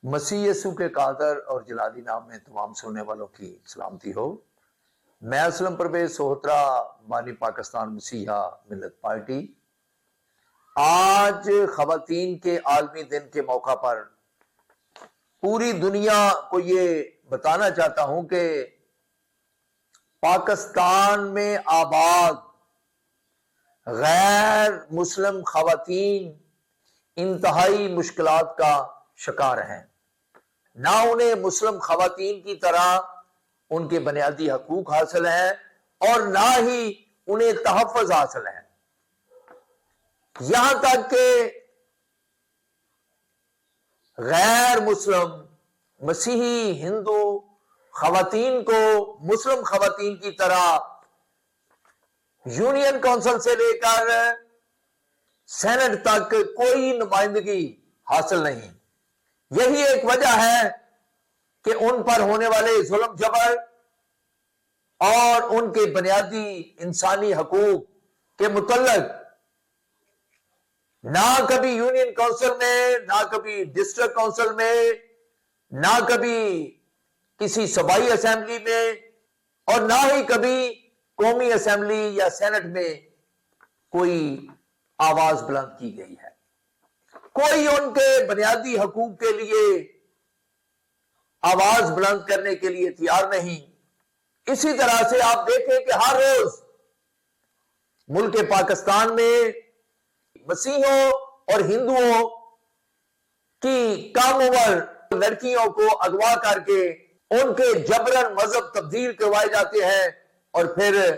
مسیح یسوع کے قادر اور جلالی نام میں تمام سننے والوں کی سلامتی ہو۔ میں اسلم پرویز سوہترا بانی پاکستان مسیحا ملت پارٹی آج خواتین کے عالمی دن کے موقع پر پوری دنیا کو یہ بتانا چاہتا ہوں کہ پاکستان میں آباد غیر مسلم خواتین انتہائی مشکلات کا شکار ہیں۔ نہ انہیں مسلم خواتین کی طرح ان کے بنیادی حقوق حاصل ہیں اور نہ ہی انہیں تحفظ حاصل ہے، یہاں تک کہ غیر مسلم مسیحی ہندو خواتین کو مسلم خواتین کی طرح یونین کونسل سے لے کر سینٹ تک کوئی نمائندگی حاصل نہیں۔ یہی ایک وجہ ہے کہ ان پر ہونے والے ظلم جبر اور ان کے بنیادی انسانی حقوق کے متعلق نہ کبھی یونین کونسل میں، نہ کبھی ڈسٹرکٹ کونسل میں، نہ کبھی کسی صوبائی اسمبلی میں اور نہ ہی کبھی قومی اسمبلی یا سینٹ میں کوئی آواز بلند کی گئی ہے۔ کوئی ان کے بنیادی حقوق کے لیے آواز بلند کرنے کے لیے تیار نہیں۔ اسی طرح سے آپ دیکھیں کہ ہر روز ملک پاکستان میں مسیحیوں اور ہندوؤں کی کم عمر لڑکیوں کو اغوا کر کے ان کے جبرن مذہب تبدیل کروائے جاتے ہیں اور پھر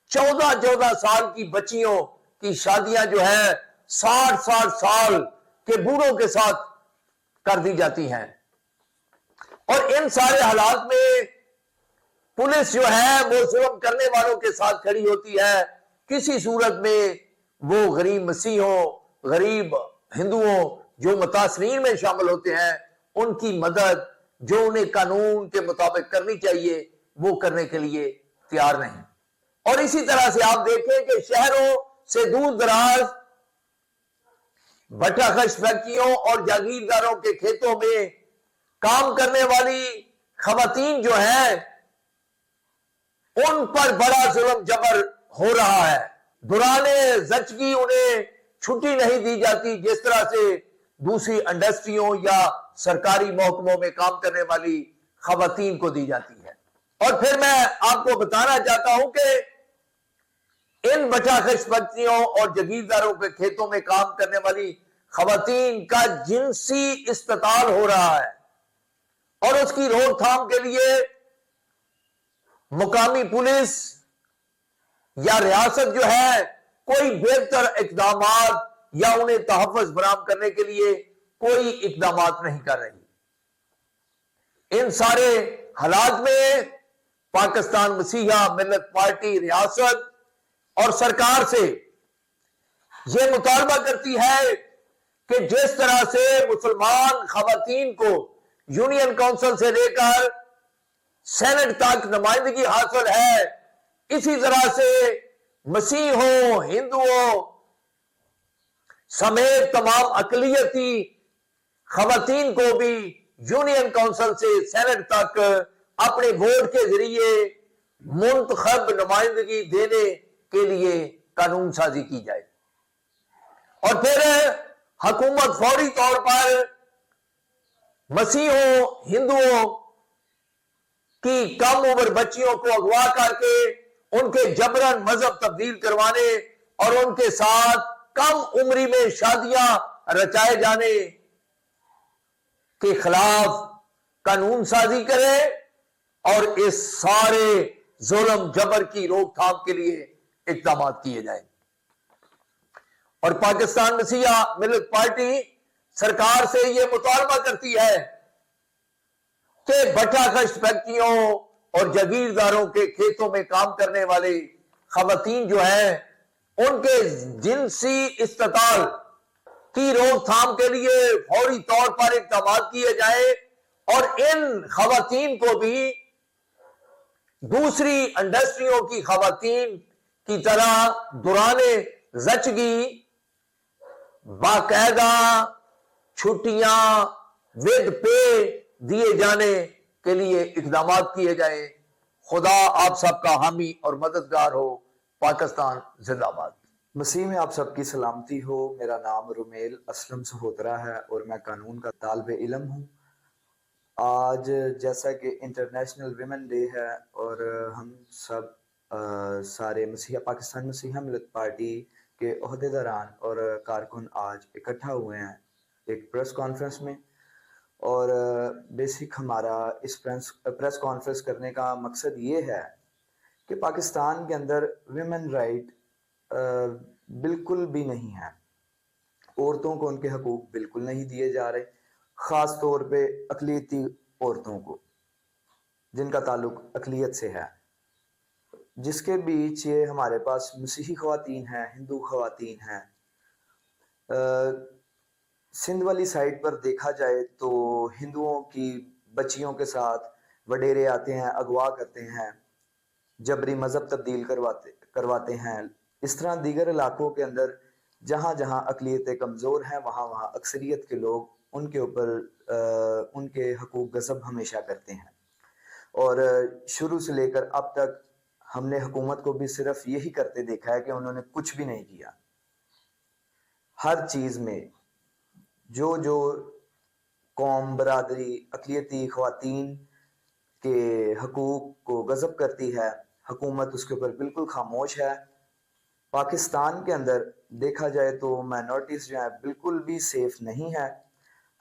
14 سال کی بچیوں کی شادیاں جو ہیں 60 سال کے بوڑھوں کے ساتھ کر دی جاتی ہیں۔ اور ان سارے حالات میں پولیس جو ہے وہ ظلم کرنے والوں کے ساتھ کھڑی ہوتی ہے۔ کسی صورت میں وہ غریب مسیحوں، غریب ہندوؤں جو متاثرین میں شامل ہوتے ہیں ان کی مدد جو انہیں قانون کے مطابق کرنی چاہیے وہ کرنے کے لیے تیار نہیں۔ اور اسی طرح سے آپ دیکھیں کہ شہروں سے دور دراز بٹا خش فیکٹریوں اور جاگیرداروں کے کھیتوں میں کام کرنے والی خواتین جو ہیں ان پر بڑا ظلم جبر ہو رہا ہے۔ دوران زچگی انہیں چھٹی نہیں دی جاتی جس طرح سے دوسری انڈسٹریوں یا سرکاری محکموں میں کام کرنے والی خواتین کو دی جاتی ہے۔ اور پھر میں آپ کو بتانا چاہتا ہوں کہ ان بٹا خش فیکٹریوں اور جاگیرداروں کے کھیتوں میں کام کرنے والی خواتین کا جنسی استحصال ہو رہا ہے اور اس کی روک تھام کے لیے مقامی پولیس یا ریاست جو ہے کوئی بہتر اقدامات یا انہیں تحفظ فراہم کرنے کے لیے کوئی اقدامات نہیں کر رہی۔ ان سارے حالات میں پاکستان مسیحا ملت پارٹی ریاست اور سرکار سے یہ مطالبہ کرتی ہے کہ جس طرح سے مسلمان خواتین کو یونین کونسل سے لے کر سینٹ تک نمائندگی حاصل ہے، اسی طرح سے مسیحوں، ہندوؤں سمیت تمام اقلیتی خواتین کو بھی یونین کونسل سے سینٹ تک اپنے ووٹ کے ذریعے منتخب نمائندگی دینے کے لیے قانون سازی کی جائے۔ اور پھر حکومت فوری طور پر مسیحوں، ہندوؤں کی کم عمر بچیوں کو اغوا کر کے ان کے جبرن مذہب تبدیل کروانے اور ان کے ساتھ کم عمری میں شادیاں رچائے جانے کے خلاف قانون سازی کرے اور اس سارے ظلم جبر کی روک تھام کے لیے اقدامات کیے جائیں۔ اور پاکستان مسیحا ملت پارٹی سرکار سے یہ مطالبہ کرتی ہے کہ بٹا خش فیکٹریوں اور جاگیرداروں کے کھیتوں میں کام کرنے والے خواتین جو ہیں ان کے جنسی استحصال کی روک تھام کے لیے فوری طور پر اقدامات کیے جائیں اور ان خواتین کو بھی دوسری انڈسٹریوں کی خواتین کی طرح دوران زچگی باقاعدہ چھٹیاں ود پے دیے جانے کے لیے اقدامات کیے جائیں. خدا آپ سب کا حامی اور مددگار ہو. پاکستان زندہ باد. مسیح میں آپ سب کی سلامتی ہو. میرا نام رومیل اسلم سہوترا ہے اور میں قانون کا طالب علم ہوں. آج جیسا کہ انٹرنیشنل ویمن ڈے ہے اور ہم سب سارے پاکستان مسیحا ملت پارٹی کے عہدیداران اور کارکن آج اکٹھا ہوئے ہیں ایک پریس کانفرنس میں. اور بیسک ہمارا اس پریس کانفرنس کرنے کا مقصد یہ ہے کہ پاکستان کے اندر ویمن رائٹ بالکل بھی نہیں ہے. عورتوں کو ان کے حقوق بالکل نہیں دیے جا رہے، خاص طور پہ اقلیتی عورتوں کو جن کا تعلق اقلیت سے ہے، جس کے بیچ یہ ہمارے پاس مسیحی خواتین ہیں، ہندو خواتین ہیں. سندھ والی سائڈ پر دیکھا جائے تو ہندوؤں کی بچیوں کے ساتھ وڈیرے آتے ہیں، اغوا کرتے ہیں، جبری مذہب تبدیل کرواتے ہیں. اس طرح دیگر علاقوں کے اندر جہاں جہاں اقلیتیں کمزور ہیں وہاں وہاں اکثریت کے لوگ ان کے اوپر ان کے حقوق غصب ہمیشہ کرتے ہیں. اور شروع سے لے کر اب تک ہم نے حکومت کو بھی صرف یہی کرتے دیکھا ہے کہ انہوں نے کچھ بھی نہیں کیا. ہر چیز میں جو قوم، برادری، اقلیتی خواتین کے حقوق کو غصب کرتی ہے، حکومت اس کے اوپر بالکل خاموش ہے. پاکستان کے اندر دیکھا جائے تو مائنورٹیز جو ہیں بالکل بھی سیف نہیں ہے.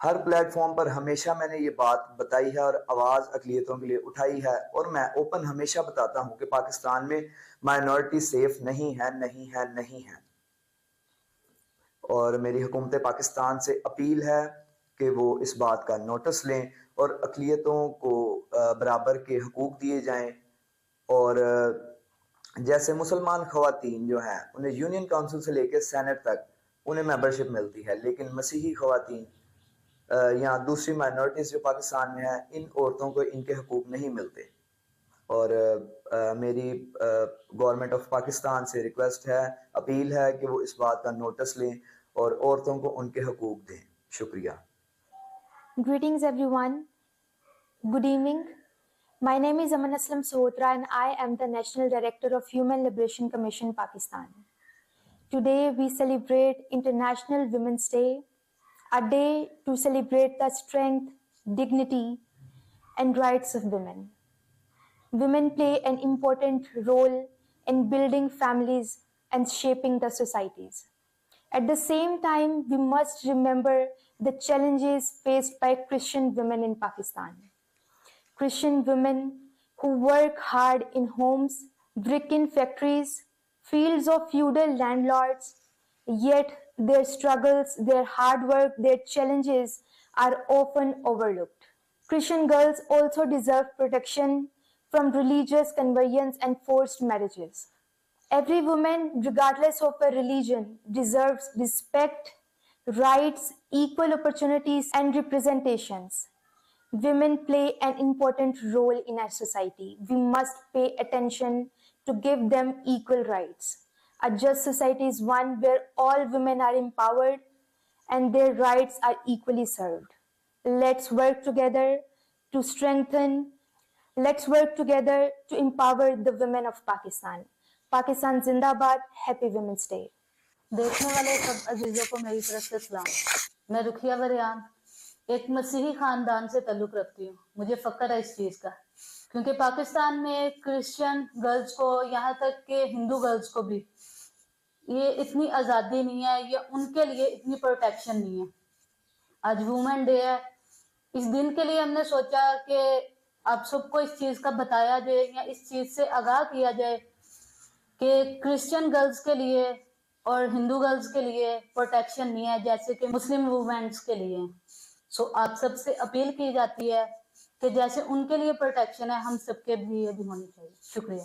ہر پلیٹ فارم پر ہمیشہ میں نے یہ بات بتائی ہے اور آواز اقلیتوں کے لیے اٹھائی ہے، اور میں اوپن ہمیشہ بتاتا ہوں کہ پاکستان میں مائنورٹی سیف نہیں ہے، نہیں ہے، نہیں ہے. اور میری حکومت پاکستان سے اپیل ہے کہ وہ اس بات کا نوٹس لیں اور اقلیتوں کو برابر کے حقوق دیے جائیں. اور جیسے مسلمان خواتین جو ہیں انہیں یونین کونسل سے لے کے سینٹ تک انہیں ممبرشپ ملتی ہے، لیکن مسیحی خواتین یا دوسری مائنورٹیز جو پاکستان میں ہیں ان عورتوں کو ان کے حقوق نہیں ملتے. اور میری گورنمنٹ آف پاکستان سے ریکویسٹ ہے، اپیل ہے کہ وہ اس بات کا نوٹس لیں اور عورتوں کو ان کے حقوق دیں. شکریہ. Greetings everyone. Good evening. My name is Aman Aslam Sohotra and I am the National Director of Human Liberation Commission Pakistan. Today we celebrate International Women's Day, a day to celebrate the strength, dignity and rights of women. Women play an important role in building families and shaping the societies. At the same time, we must remember the challenges faced by Christian women in Pakistan. Christian women who work hard in homes, brick in factories, fields of feudal landlords, yet their struggles, their hard work, their challenges are often overlooked. Christian girls also deserve protection from religious conversions and forced marriages. Every woman, regardless of her religion, deserves respect, rights, equal opportunities, and representations. Women play an important role in our society. We must pay attention to give them equal rights. A just society is one where all women are empowered and their rights are equally served. Let's work together to empower the women of Pakistan. Pakistan زندہ باد. Happy women's day. دیکھنے والے سب عزیزوں کو میری طرف سے سلام. میں رقیہ وریان ایک مسیحی خاندان سے تعلق رکھتی ہوں. مجھے فخر ہے اس چیز کا کیونکہ پاکستان میں کرسچن گرلز کو یہاں تک کہ ہندو گرلز کو بھی یہ اتنی آزادی نہیں ہے، یہ ان کے لیے اتنی پروٹیکشن نہیں ہے. آج وومن ڈے ہے. اس دن کے لیے ہم نے سوچا کہ آپ سب کو اس چیز کا بتایا جائے یا اس چیز سے آگاہ کیا جائے کہ کرسچن گرلز کے لیے اور ہندو گرلز کے لیے پروٹیکشن نہیں ہے جیسے کہ مسلم وومنس کے لیے. سو آپ سب سے اپیل کی جاتی ہے کہ جیسے ان کے لیے پروٹیکشن ہے ہم سب کے بھی یہ بھی ہونی چاہیے. شکریہ.